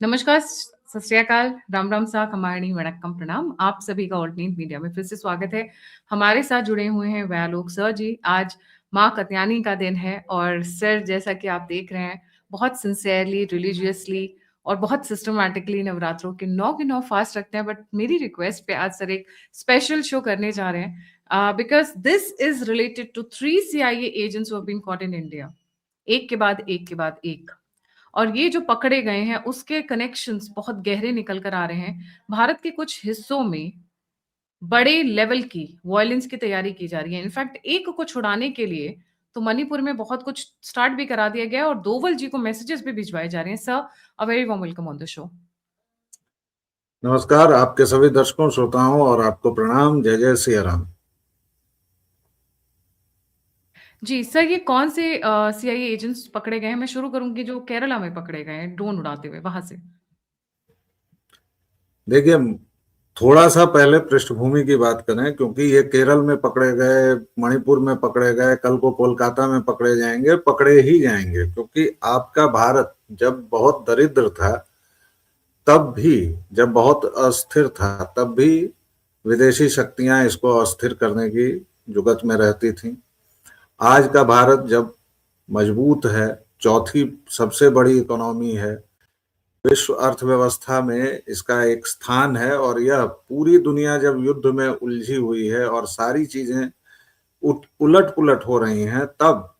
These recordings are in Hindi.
नमस्कार, सत श्री अकाल, राम राम सा, कमाणी वणक्कम प्रणाम। आप सभी का ऑल्टरनेट मीडिया में फिर से स्वागत है। हमारे साथ जुड़े हुए हैं व्यालोक सर जी। आज माँ कत्यानी का दिन है और सर जैसा कि आप देख रहे हैं बहुत सिंसियरली, रिलीजियसली और बहुत सिस्टमैटिकली नवरात्रों के 9 के 9 फास्ट रखते हैं। बट मेरी रिक्वेस्ट पे आज सर एक स्पेशल शो करने जा रहे हैं because this is related to 3 CIA agents who have been caught in India. एक के बाद एक के बाद एक। और ये जो पकड़े गए हैं उसके कनेक्शंस बहुत गहरे निकल कर आ रहे हैं। भारत के कुछ हिस्सों में बड़े लेवल की वायलेंस की तैयारी की जा रही है। इनफैक्ट एक को छुड़ाने के लिए तो मणिपुर में बहुत कुछ स्टार्ट भी करा दिया गया है और दोवल जी को मैसेजेस भी भिजवाए जा रहे हैं। Sir, a very warm welcome on the show. नमस्कार आपके सभी दर्शकों श्रोताओं और आपको प्रणाम। जय जय सिया राम। जी सर, ये कौन से CIA एजेंट्स पकड़े गए हैं? मैं शुरू करूंगी जो केरला में पकड़े गए हैं ड्रोन उड़ाते हुए, वहां से। देखिए, थोड़ा सा पहले पृष्ठभूमि की बात करें, क्योंकि ये केरल में पकड़े गए, मणिपुर में पकड़े गए, कल को कोलकाता में पकड़े जाएंगे, पकड़े ही जाएंगे। क्योंकि आपका भारत जब बहुत दरिद्र था, तब भी, जब बहुत अस्थिर था, तब भी विदेशी शक्तियां इसको अस्थिर करने की जुगत में रहती थी। आज का भारत जब मजबूत है, चौथी सबसे बड़ी इकोनॉमी है, विश्व अर्थव्यवस्था में इसका एक स्थान है, और यह पूरी दुनिया जब युद्ध में उलझी हुई है और सारी चीजें उलट पुलट हो रही हैं, तब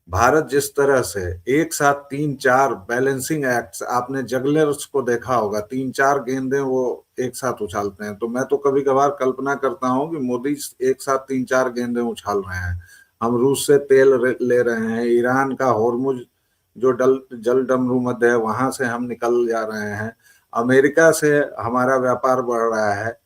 भारत जिस तरह से एक साथ तीन चार बैलेंसिंग एक्ट्स, आपने जगलर्स को देखा होगा, तीन चार गेंदें वो एक साथ उछालते हैं। तो मैं तो कभी कभार कल्पना करता हूं कि मोदी एक साथ तीन चार गेंदें उछाल रहे हैं। हम रूस से तेल ले रहे हैं, ईरान का होर्मुज जो जल डमरू मध्य है वहां से हम निकल जा रहे हैं, अमेरिका से हमारा व्यापार बढ़ रहा है,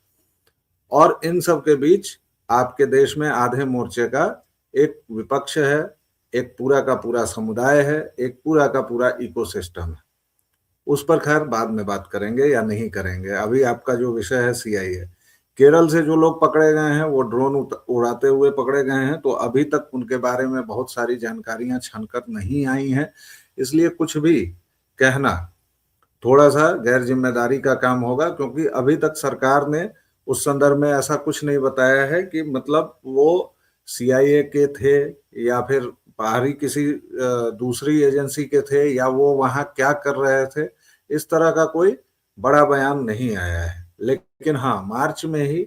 और इन सब के बीच आपके देश में आधे मोर्चे का एक विपक्ष है, एक पूरा का पूरा समुदाय है, एक पूरा का पूरा इकोसिस्टम है। उस पर खैर बाद में बात करेंगे या नहीं करेंगे। अभी आपका जो विषय है CIA। केरल से जो लोग पकड़े गए हैं वो ड्रोन उड़ाते हुए पकड़े गए हैं, तो अभी तक उनके बारे में बहुत सारी जानकारियां छनकर नहीं आई हैं, इसलिए कुछ भी कहना थोड़ा सा गैर जिम्मेदारी का काम होगा। क्योंकि अभी तक सरकार ने उस संदर्भ में ऐसा कुछ नहीं बताया है कि मतलब वो CIA के थे या फिर बाहरी किसी दूसरी एजेंसी के थे, या वो वहां क्या कर रहे थे। इस तरह का कोई बड़ा बयान नहीं आया है। लेकिन हाँ, मार्च में ही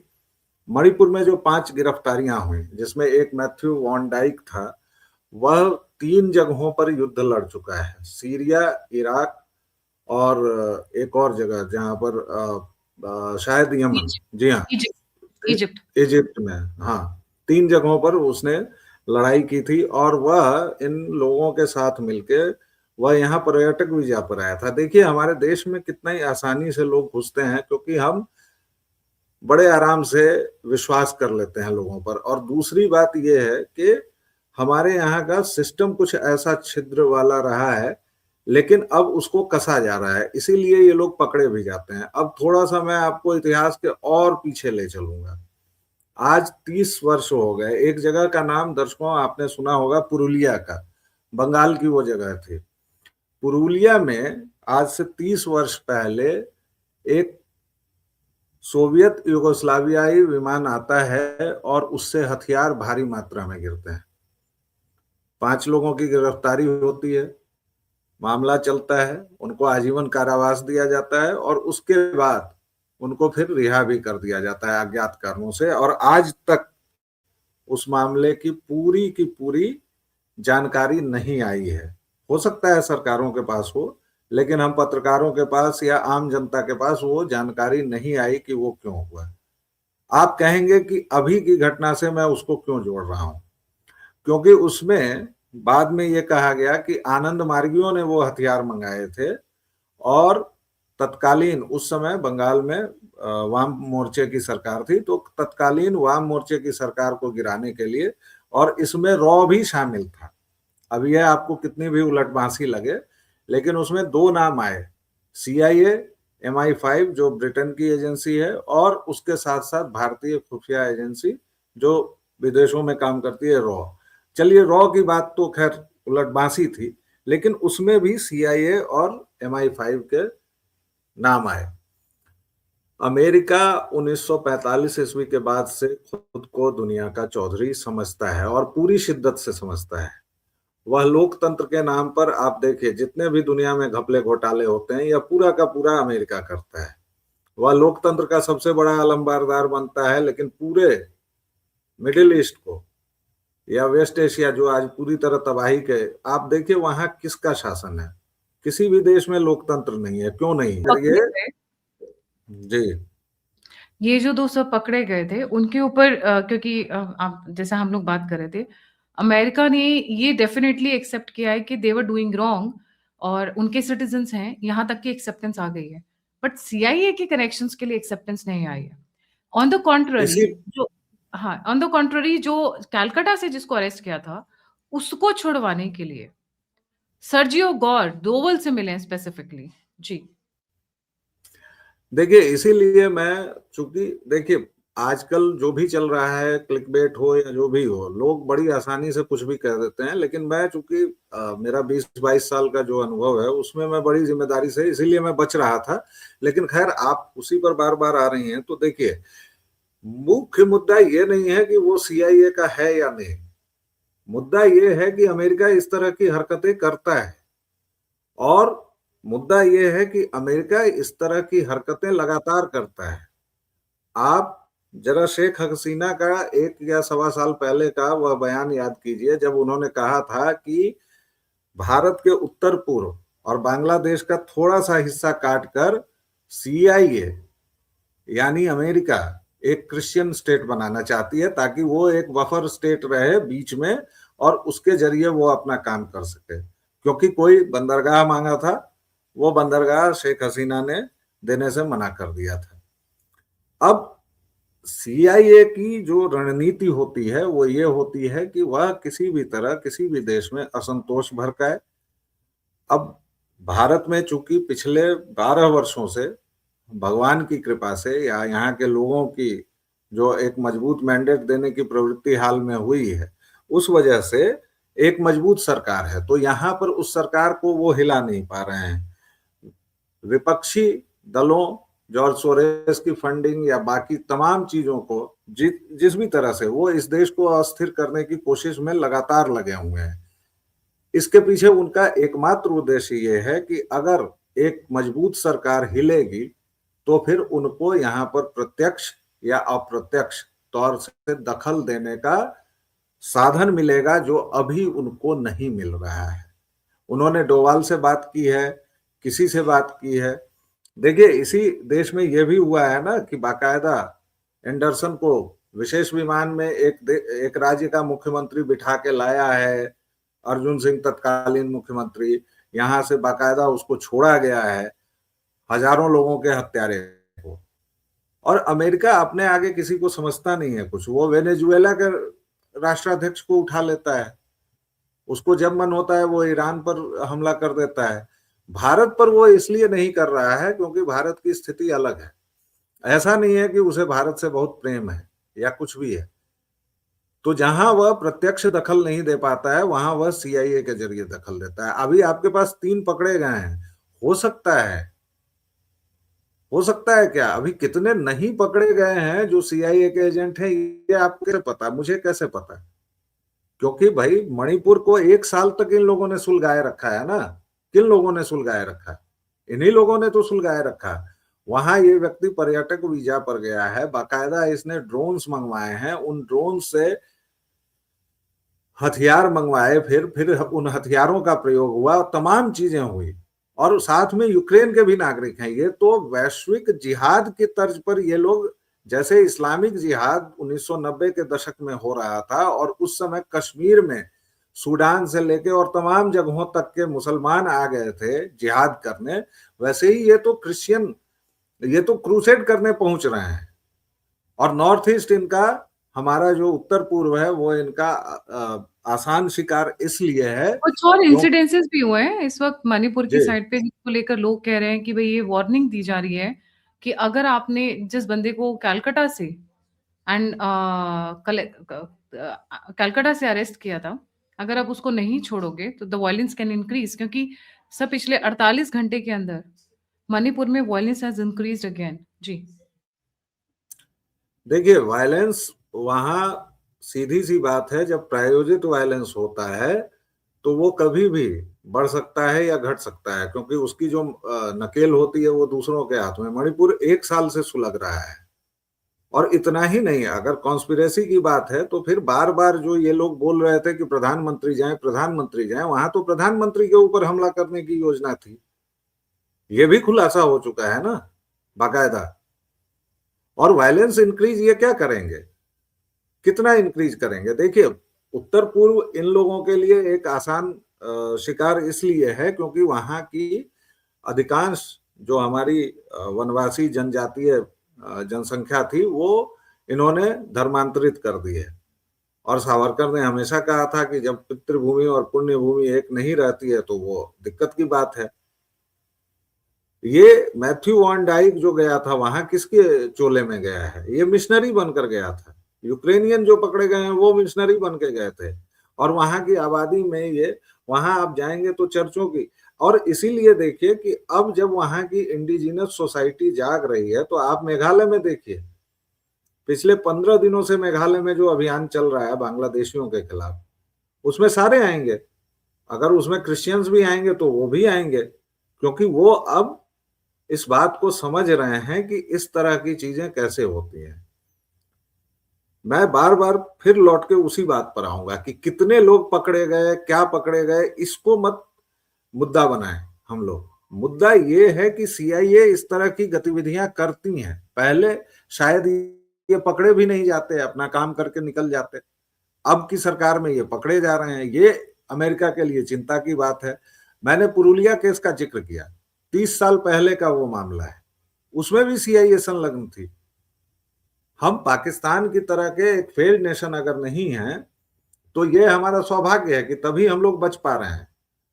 मणिपुर में जो 5 गिरफ्तारियां हुई, जिसमें एक मैथ्यू वॉन डाइक था, वह 3 जगहों पर युद्ध लड़ चुका है, सीरिया, इराक और एक और जगह जहां पर शायद यमन, जी हाँ, इजिप्ट इजिप्ट। इजिप्ट में। हाँ, 3 जगहों पर उसने लड़ाई की थी, और वह इन लोगों के साथ मिलके वह यहाँ पर्यटक वीजा पर आया था। देखिए हमारे देश में कितना ही आसानी से लोग घुसते हैं, क्योंकि हम बड़े आराम से विश्वास कर लेते हैं लोगों पर। और दूसरी बात यह है कि हमारे यहाँ का सिस्टम कुछ ऐसा छिद्र वाला रहा है, लेकिन अब उसको कसा जा रहा है, इसीलिए ये लोग पकड़े भी जाते हैं। अब थोड़ा सा मैं आपको इतिहास के और पीछे ले चलूंगा। आज 30 वर्ष हो गए। एक जगह का नाम दर्शकों आपने सुना होगा, पुरुलिया का, बंगाल की वो जगह थी। पुरुलिया में आज से 30 वर्ष पहले एक सोवियत युगोस्लावियाई विमान आता है और उससे हथियार भारी मात्रा में गिरते हैं। 5 लोगों की गिरफ्तारी होती है, मामला चलता है, उनको आजीवन कारावास दिया जाता है, और उसके बाद उनको फिर रिहा भी कर दिया जाता है अज्ञात कारणों से। और आज तक उस मामले की पूरी जानकारी नहीं आई है। हो सकता है सरकारों के पास हो, लेकिन हम पत्रकारों के पास या आम जनता के पास वो जानकारी नहीं आई कि वो क्यों हुआ। आप कहेंगे कि अभी की घटना से मैं उसको क्यों जोड़ रहा हूं, क्योंकि उसमें बाद में ये कहा गया कि आनंद मार्गियों ने वो हथियार मंगाए थे, और तत्कालीन उस समय बंगाल में वाम मोर्चे की सरकार थी, तो तत्कालीन वाम मोर्चे की सरकार को गिराने के लिए, और इसमें रॉ भी शामिल था। अब यह आपको कितनी भी उलटबांसी लगे, लेकिन उसमें 2 नाम आए, CIA, MI5 जो ब्रिटेन की एजेंसी है, और उसके साथ साथ भारतीय खुफिया एजेंसी जो विदेशों में काम करती है, रॉ। चलिए, रॉ की बात तो खैर उलटबांसी थी, लेकिन उसमें भी CIA और MI5 के नाम आए। अमेरिका 1945 ईस्वी के बाद से खुद को दुनिया का चौधरी समझता है और पूरी शिद्दत से समझता है। वह लोकतंत्र के नाम पर आप देखिए जितने भी दुनिया में घपले घोटाले होते हैं यह पूरा का पूरा अमेरिका करता है। वह लोकतंत्र का सबसे बड़ा अलंबारदार बनता है, लेकिन पूरे मिडिल ईस्ट को या वेस्ट एशिया जो आज पूरी तरह तबाही के, आप देखिए वहां किसका शासन है? किसी भी देश में लोकतंत्र नहीं है। क्यों नहीं है पकड़े ये? गए, जी, ये जो दो सब पकड़े गए थे उनके ऊपर क्योंकि आप जैसा हम लोग बात कर रहे थे, अमेरिका ने ये डेफिनेटली एक्सेप्ट किया है कि दे वर डूइंग रॉन्ग और उनके सिटीजन्स हैं, यहाँ तक की एक्सेप्टेंस आ गई है। बट सीआईए के कनेक्शंस के लिए एक्सेप्टेंस नहीं आई है। ऑन द कॉन्ट्ररी इसी जो हाँ, ऑन द कॉन्ट्ररी जो कैलकाटा से जिसको अरेस्ट किया था, उसको छुड़वाने के लिए सर्जियो गौर दोवल से मिले स्पेसिफिकली। जी। देखिए, इसीलिए मैं, चूंकि देखिए आजकल जो भी चल रहा है, क्लिकबेट हो या जो भी हो, लोग बड़ी आसानी से कुछ भी कह देते हैं। लेकिन मैं चूंकि मेरा 20-22 साल का जो अनुभव है उसमें मैं बड़ी जिम्मेदारी से, इसीलिए मैं बच रहा था। लेकिन खैर, आप उसी पर बार बार आ रही हैं, तो देखिए मुख्य मुद्दा ये नहीं है कि वो सीआईए का है या नहीं। मुद्दा ये है कि अमेरिका इस तरह की हरकतें करता है, और मुद्दा ये है कि अमेरिका इस तरह की हरकतें लगातार करता है। आप जरा शेख हसीना का 1 या 1.25 साल पहले का वह बयान याद कीजिए, जब उन्होंने कहा था कि भारत के उत्तर पूर्व और बांग्लादेश का थोड़ा सा हिस्सा काटकर सीआईए यानी अमेरिका एक क्रिश्चियन स्टेट बनाना चाहती है, ताकि वो एक बफर स्टेट रहे बीच में और उसके जरिए वो अपना काम कर सके। क्योंकि कोई बंदरगाह मांगा था, वो बंदरगाह शेख हसीना ने देने से मना कर दिया था। अब सीआईए की जो रणनीति होती है वो ये होती है कि वह किसी भी तरह किसी भी देश में असंतोष भड़काए। अब भारत में चूंकि पिछले 12 वर्षों से भगवान की कृपा से या यहाँ के लोगों की जो एक मजबूत मैंडेट देने की प्रवृत्ति हाल में हुई है, उस वजह से एक मजबूत सरकार है, तो यहाँ पर उस सरकार को वो हिला नहीं पा रहे हैं। विपक्षी दलों, जॉर्ज सोरेस की फंडिंग या बाकी तमाम चीजों को जिस भी तरह से वो इस देश को अस्थिर करने की कोशिश में लगातार लगे हुए हैं। इसके पीछे उनका एकमात्र उद्देश्य ये है कि अगर एक मजबूत सरकार हिलेगी तो फिर उनको यहाँ पर प्रत्यक्ष या अप्रत्यक्ष तौर से दखल देने का साधन मिलेगा, जो अभी उनको नहीं मिल रहा है। उन्होंने डोवाल से बात की है, किसी से बात की है। देखिए, इसी देश में यह भी हुआ है ना कि बाकायदा एंडरसन को विशेष विमान में एक राज्य का मुख्यमंत्री बिठा के लाया है। अर्जुन सिंह तत्कालीन मुख्यमंत्री, यहां से बाकायदा उसको छोड़ा गया है, हजारों लोगों के हत्यारे को। और अमेरिका अपने आगे किसी को समझता नहीं है कुछ। वो वेनेजुएला के राष्ट्राध्यक्ष को उठा लेता है, उसको जब मन होता है वो ईरान पर हमला कर देता है। भारत पर वो इसलिए नहीं कर रहा है क्योंकि भारत की स्थिति अलग है। ऐसा नहीं है कि उसे भारत से बहुत प्रेम है या कुछ भी है। तो जहां वह प्रत्यक्ष दखल नहीं दे पाता है वहां वह सीआईए के जरिए दखल देता है। अभी आपके पास 3 पकड़े गए हैं। हो सकता है, हो सकता है क्या अभी कितने नहीं पकड़े गए हैं जो सीआईए के एजेंट हैं, ये आपको कैसे पता? मुझे कैसे पता? क्योंकि भाई मणिपुर को 1 साल तक इन लोगों ने सुलगाए रखा है ना। किन लोगों ने सुलगाए रखा है? इन्हीं लोगों ने तो सुलगाए रखा। वहां ये व्यक्ति पर्यटक वीजा पर गया है, बाकायदा इसने ड्रोन्स मंगवाए हैं, उन ड्रोन से हथियार मंगवाए, फिर उन हथियारों का प्रयोग हुआ, तमाम चीजें हुई। और साथ में यूक्रेन के भी नागरिक हैं। ये तो वैश्विक जिहाद की तर्ज पर ये लोग, जैसे इस्लामिक जिहाद 1990 के दशक में हो रहा था और उस समय कश्मीर में सूडान से लेके और तमाम जगहों तक के मुसलमान आ गए थे जिहाद करने, वैसे ही ये तो क्रिश्चियन, ये तो क्रूसेड करने पहुंच रहे हैं। और नॉर्थ ईस्ट इनका, हमारा जो उत्तर पूर्व है वो इनका आसान शिकार इसलिए है कुछ और क्यों। इंसिडेंसेस भी हुए हैं इस वक्त मणिपुर जी, की साइड पे, जिसको लेकर लोग कह रहे हैं कि भाई ये वार्निंग दी जा रही है कि अगर आपने जिस बंदे को कैलकाटा से एंड कैलकाटा से अरेस्ट किया था, अगर आप उसको नहीं छोड़ोगे तो द वायलेंस कैन इंक्रीज, क्योंकि सब पिछले 48 घंटे के अंदर मणिपुर में वायलेंस हैज इंक्रीज्ड अगेन। जी देखिए, वायलेंस वहां सीधी सी बात है, जब प्रायोजित वायलेंस होता है तो वो कभी भी बढ़ सकता है या घट सकता है, क्योंकि उसकी जो नकेल होती है वो दूसरों के हाथ में। मणिपुर 1 साल से सुलग रहा है, और इतना ही नहीं, अगर कॉन्स्पिरेसी की बात है तो फिर बार बार जो ये लोग बोल रहे थे कि प्रधानमंत्री जाएं, वहां तो प्रधानमंत्री के ऊपर हमला करने की योजना थी। ये भी खुलासा हो चुका है ना, बाकायदा। और वायलेंस इंक्रीज ये क्या करेंगे, कितना इंक्रीज करेंगे? देखिए, उत्तर पूर्व इन लोगों के लिए एक आसान शिकार इसलिए है क्योंकि वहां की अधिकांश जो हमारी वनवासी जनजातीय जनसंख्या थी वो इन्होंने धर्मांतरित कर दी है। और सावरकर ने हमेशा कहा था कि जब पितृभूमि और पुण्य भूमि एक नहीं रहती है तो वो दिक्कत की बात है। ये मैथ्यू वॉन डाइक जो गया था वहां किसके चोले में गया है? ये मिशनरी बनकर गया था। यूक्रेनियन जो पकड़े गए हैं वो मिशनरी बन के गए थे, और वहां की आबादी में ये, वहां आप जाएंगे तो चर्चों की। और इसीलिए देखिए कि अब जब वहां की इंडिजिनस सोसाइटी जाग रही है, तो आप मेघालय में देखिए, पिछले 15 दिनों से मेघालय में जो अभियान चल रहा है बांग्लादेशियों के खिलाफ, उसमें सारे आएंगे। अगर उसमें क्रिश्चियंस भी आएंगे तो वो भी आएंगे, क्योंकि वो अब इस बात को समझ रहे हैं कि इस तरह की चीजें कैसे होती हैं। मैं बार बार फिर लौट के उसी बात पर आऊंगा कि कितने लोग पकड़े गए, क्या पकड़े गए, इसको मत मुद्दा बनाएं हम लोग। मुद्दा ये है कि सीआईए इस तरह की गतिविधियां करती हैं। पहले शायद ये पकड़े भी नहीं जाते, अपना काम करके निकल जाते। अब की सरकार में ये पकड़े जा रहे हैं, ये अमेरिका के लिए चिंता की बात है। मैंने पुरुलिया केस का जिक्र किया, 30 साल पहले का वो मामला है, उसमें भी सीआईए संलग्न थी। हम पाकिस्तान की तरह के एक फेल्ड नेशन अगर नहीं है तो ये हमारा सौभाग्य है कि तभी हम लोग बच पा रहे हैं।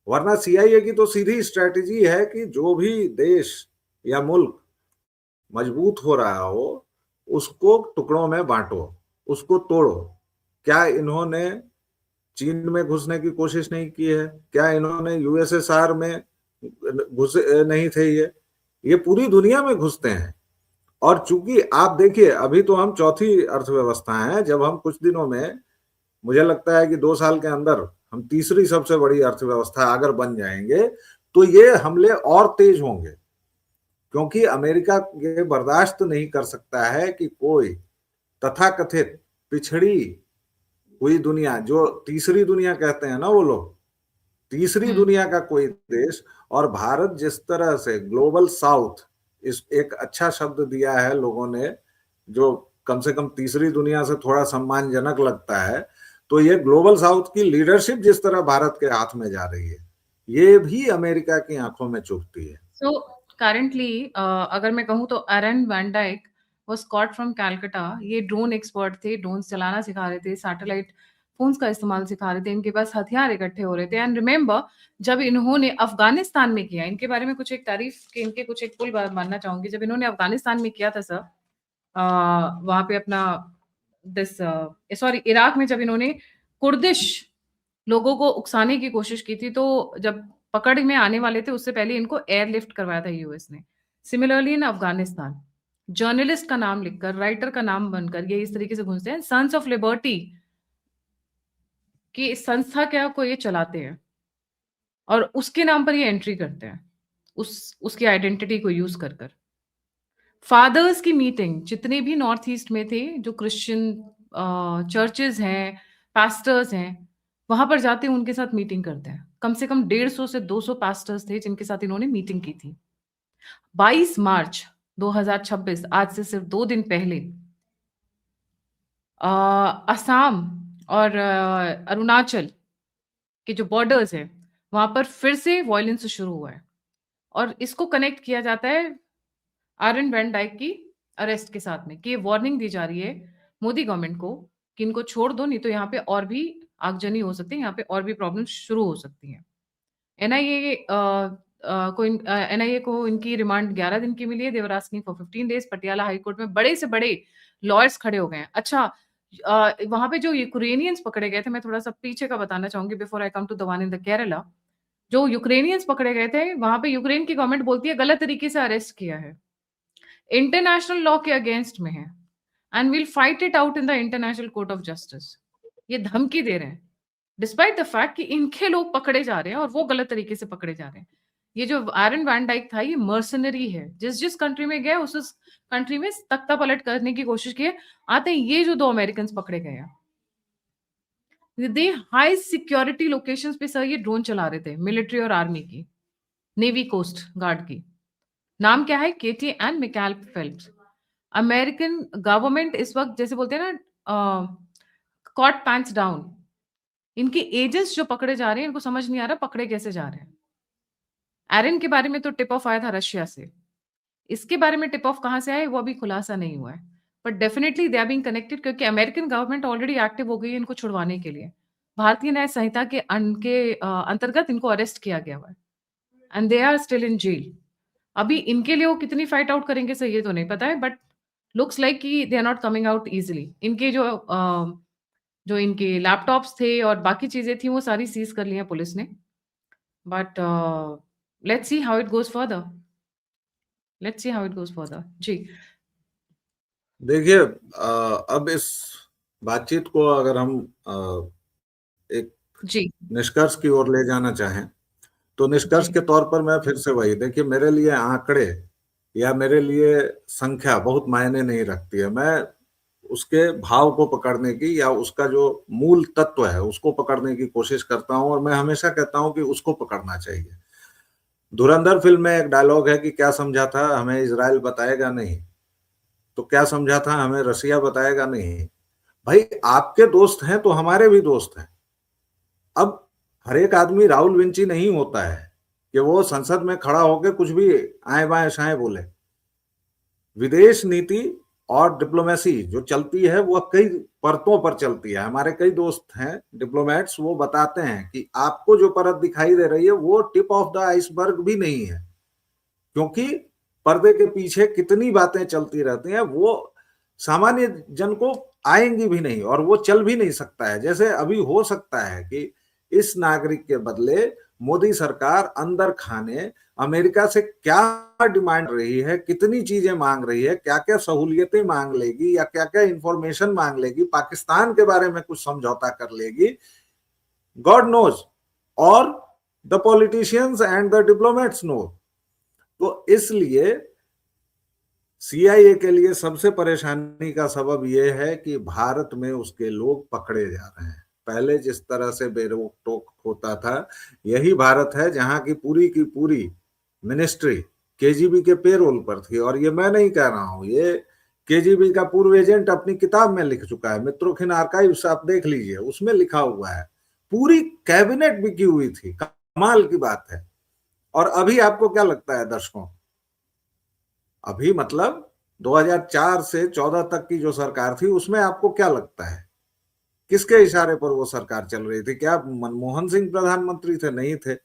वरना सीआईए की तो सीधी स्ट्रेटेजी है कि जो भी देश या मुल्क मजबूत हो रहा हो उसको टुकड़ों में बांटो, उसको तोड़ो। क्या इन्होंने चीन में घुसने की कोशिश नहीं की है? क्या इन्होंने यूएसएसआर में घुसे नहीं थे? ये पूरी दुनिया में घुसते हैं। और चूंकि आप देखिए, अभी तो हम चौथी अर्थव्यवस्था हैं, जब हम कुछ दिनों में, मुझे लगता है कि 2 साल के अंदर हम तीसरी सबसे बड़ी अर्थव्यवस्था अगर बन जाएंगे तो ये हमले और तेज होंगे, क्योंकि अमेरिका ये बर्दाश्त नहीं कर सकता है कि कोई तथाकथित पिछड़ी हुई दुनिया, जो तीसरी दुनिया कहते हैं ना वो लोग, तीसरी दुनिया का कोई देश, और भारत जिस तरह से ग्लोबल साउथ, इस एक अच्छा शब्द दिया है लोगों ने जो कम से कम तीसरी दुनिया से थोड़ा सम्मानजनक लगता है, तो ये ग्लोबल साउथ की लीडरशिप जिस तरह भारत के हाथ में जा रही है, ये भी अमेरिका की आंखों में चुभती है। सो करंटली अगर मैं कहूँ तो Aaron van Dyke was caught from Calcutta. ये ड्रोन एक्सपर्ट थे, ड्रोन चलाना सिखा रहे थे, सैटेलाइट फोन्स का इस्तेमाल सिखा रहे थे, इनके पास हथियार इकट्ठे हो रहे थे। एंड रिमेंबर, जब इन्होंने अफगानिस्तान में किया, इनके बारे में कुछ एक तारीफ के, इनके कुछ एक पुल मानना चाहूंगी। जब इन्होंने अफगानिस्तान में किया था सर, वहां पे अपना दिस सॉरी इराक में जब इन्होंने कुर्दिश लोगों को उकसाने की कोशिश की थी, तो जब पकड़ में आने वाले थे उससे पहले इनको एयरलिफ्ट करवाया था यूएस ने। सिमिलरली इन अफगानिस्तान, जर्नलिस्ट का नाम लिखकर, राइटर का नाम बनकर ये इस तरीके से घुसते हैं। सन्स ऑफ लिबर्टी की संस्था क्या को ये चलाते हैं और उसके नाम पर ये एंट्री करते हैं, उसकी आइडेंटिटी को यूज कर कर। फादर्स की मीटिंग जितने भी नॉर्थ ईस्ट में थे, जो क्रिश्चियन चर्चेज हैं, पास्टर्स हैं, वहां पर जाते हैं, उनके साथ मीटिंग करते हैं। कम से कम 150 से 200 पास्टर्स थे जिनके साथ इन्होंने मीटिंग की थी। 22 मार्च 2026, आज से सिर्फ 2 दिन पहले, असम और अरुणाचल के जो बॉर्डर्स हैं वहां पर फिर से वायलेंस शुरू हुआ है, और इसको कनेक्ट किया जाता है आरन वैन डाइक की अरेस्ट के साथ में, कि ये वार्निंग दी जा रही है मोदी गवर्नमेंट को कि इनको छोड़ दो, नहीं तो यहाँ पे और भी आगजनी हो सकती है, यहाँ पे और भी प्रॉब्लम शुरू हो सकती हैं। एनआईए एनआईए को इनकी रिमांड 11 दिन की मिली है। They're asking for 15 days. Patiala high court में बड़े से बड़े लॉयर्स खड़े हो गए हैं। अच्छा, वहां पे जो यूक्रेनियंस पकड़े गए थे, मैं थोड़ा सा पीछे का बताना चाहूंगी before I come to the one in the Kerala. जो यूक्रेनियंस पकड़े गए थे, वहां पे यूक्रेन की गवर्नमेंट बोलती है गलत तरीके से अरेस्ट किया है, इंटरनेशनल लॉ के अगेंस्ट में है, and will fight it out in the international court of justice. ये धमकी दे रहे हैं, डिस्पाइट द फैक्ट कि इनके लोग पकड़े जा रहे हैं और वो गलत तरीके से पकड़े जा रहे हैं। ये जो एरन वैन डाइक था, ये मर्सनरी है, जिस जिस कंट्री में गया उस कंट्री में तख्ता पलट करने की कोशिश की। आते ही ये जो 2 अमेरिकन पकड़े गए हैं, दे हाई सिक्योरिटी लोकेशंस पे सर ये ड्रोन चला रहे थे, मिलिट्री और आर्मी की, नेवी कोस्ट गार्ड की। नाम क्या है? Katie and Michael Phelps. American government इस वक्त जैसे बोलते हैं ना, कॉट पैंट्स डाउन। इनके एजेंट्स जो पकड़े जा रहे हैं, इनको समझ नहीं आ रहा पकड़े कैसे जा रहे हैं। एरन के बारे में तो टिप ऑफ आया था रशिया से, इसके बारे में टिप ऑफ कहां से आया वो अभी खुलासा नहीं हुआ है, but definitely they are being connected, क्योंकि अमेरिकन गवर्नमेंट ऑलरेडी एक्टिव हो गई है इनको छुड़वाने के लिए। भारतीय न्याय संहिता के अंतर्गत इनको अरेस्ट किया गया हुआ है, and they are still in jail. अभी इनके लिए वो कितनी फाइट आउट करेंगे सर ये तो नहीं पता है, बट लुक्स लाइक कि they are not coming out easily. इनके जो इनके लैपटॉप्स थे और बाकी चीजें थी वो सारी सीज कर ली हैं पुलिस ने, but let's see how it goes further. Let's see how it goes further जी। देखिए, अब इस बातचीत को अगर हम एक जी निष्कर्ष की ओर ले जाना चाहें, तो निष्कर्ष जी के तौर पर मैं फिर से वही, देखिए मेरे लिए आंकड़े या मेरे लिए संख्या बहुत मायने नहीं रखती है। मैं उसके भाव को पकड़ने की या उसका जो मूल तत्व है उसको पकड़ने की कोशिश करता हूं, और मैं हमेशा कहता हूं कि उसको पकड़ना चाहिए। धुरंधर फिल्म में एक डायलॉग है कि क्या समझा था हमें इजराइल बताएगा नहीं, तो क्या समझा था हमें रसिया बताएगा नहीं। भाई आपके दोस्त हैं तो हमारे भी दोस्त हैं। अब हर एक आदमी राहुल विंची नहीं होता है कि वो संसद में खड़ा होकर कुछ भी आए बाएं शाएं बोले। विदेश नीति और डिप्लोमेसी जो चलती है वो कई परतों पर चलती है। हमारे कई दोस्त हैं डिप्लोमेट्स, वो बताते हैं कि आपको जो परत दिखाई दे रही है वो टिप ऑफ द आइसबर्ग भी नहीं है, क्योंकि पर्दे के पीछे कितनी बातें चलती रहती हैं वो सामान्य जन को आएंगी भी नहीं, और वो चल भी नहीं सकता है। जैसे अभी हो सकता है कि इस नागरिक के बदले मोदी सरकार अंदर खाने अमेरिका से क्या डिमांड रही है, कितनी चीजें मांग रही है, क्या क्या सहूलियतें मांग लेगी या क्या क्या इंफॉर्मेशन मांग लेगी, पाकिस्तान के बारे में कुछ समझौता कर लेगी, गॉड नोज, और the politicians and the diplomats know. तो इसलिए सीआईए के लिए सबसे परेशानी का सबब यह है कि भारत में उसके लोग पकड़े जा रहे हैं। पहले जिस तरह से बेरोक टोक होता था, यही भारत है जहां की पूरी मिनिस्ट्री केजीबी के पेरोल पर थी। और ये मैं नहीं कह रहा हूं, ये केजीबी का पूर्व एजेंट अपनी किताब में लिख चुका है, मित्रोखिन आर्काइव्स आप देख लीजिए, उसमें लिखा हुआ है। पूरी कैबिनेट बिकी हुई थी, कमाल की बात है। और अभी आपको क्या लगता है दर्शकों, अभी मतलब 2004 से 14 तक की जो सरकार थी उसमें आपको क्या लगता है किसके इशारे पर वो सरकार चल रही थी? क्या मनमोहन सिंह प्रधानमंत्री थे? नहीं थे।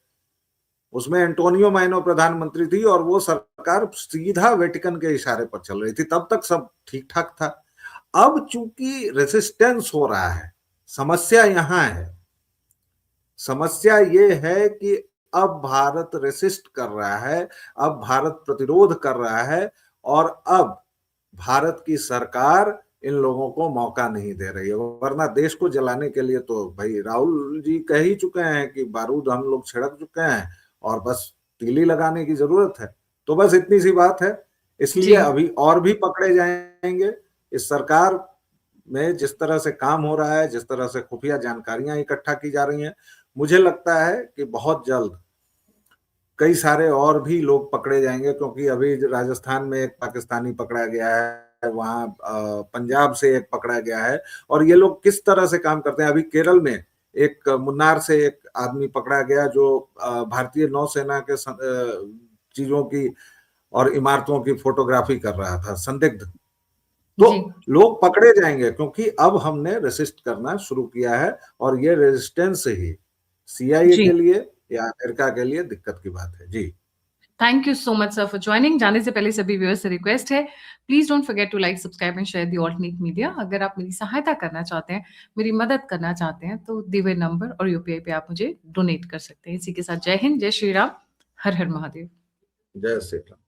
उसमें एंटोनियो माइनो प्रधानमंत्री थी और वो सरकार सीधा वेटिकन के इशारे पर चल रही थी। तब तक सब ठीक ठाक था। अब चूंकि रेसिस्टेंस हो रहा है, समस्या यहां है। समस्या ये है कि अब भारत रेसिस्ट कर रहा है, अब भारत प्रतिरोध कर रहा है, और अब भारत की सरकार इन लोगों को मौका नहीं दे रही है। वरना देश को जलाने के लिए तो भाई राहुल जी कह ही चुके हैं कि बारूद हम लोग छिड़क चुके हैं और बस तीली लगाने की जरूरत है। तो बस इतनी सी बात है। इसलिए जी अभी और भी पकड़े जाएंगे। इस सरकार में जिस तरह से काम हो रहा है, जिस तरह से खुफिया जानकारियां इकट्ठा की जा रही हैं, मुझे लगता है कि बहुत जल्द कई सारे और भी लोग पकड़े जाएंगे। क्योंकि अभी राजस्थान में एक पाकिस्तानी पकड़ा गया है, वहां पंजाब से एक पकड़ा गया है, और ये लोग किस तरह से काम करते हैं। अभी केरल में एक मुन्नार से एक आदमी पकड़ा गया जो भारतीय नौसेना के चीजों की और इमारतों की फोटोग्राफी कर रहा था, संदिग्ध। तो जी लोग पकड़े जाएंगे क्योंकि अब हमने रेसिस्ट करना शुरू किया है, और ये रेजिस्टेंस ही सीआईए जी के लिए या अमेरिका के लिए दिक्कत की बात है। जी thank you so much sir for joining. जाने से पहले सभी व्यूअर्स से रिक्वेस्ट है, please don't forget to like, subscribe and share the alternate media. अगर आप मेरी सहायता करना चाहते हैं, मेरी मदद करना चाहते हैं, तो दिए हुए नंबर और यूपीआई पे आप मुझे डोनेट कर सकते हैं। इसी के साथ जय हिंद, जय श्री राम, हर हर महादेव। जय श्री राम।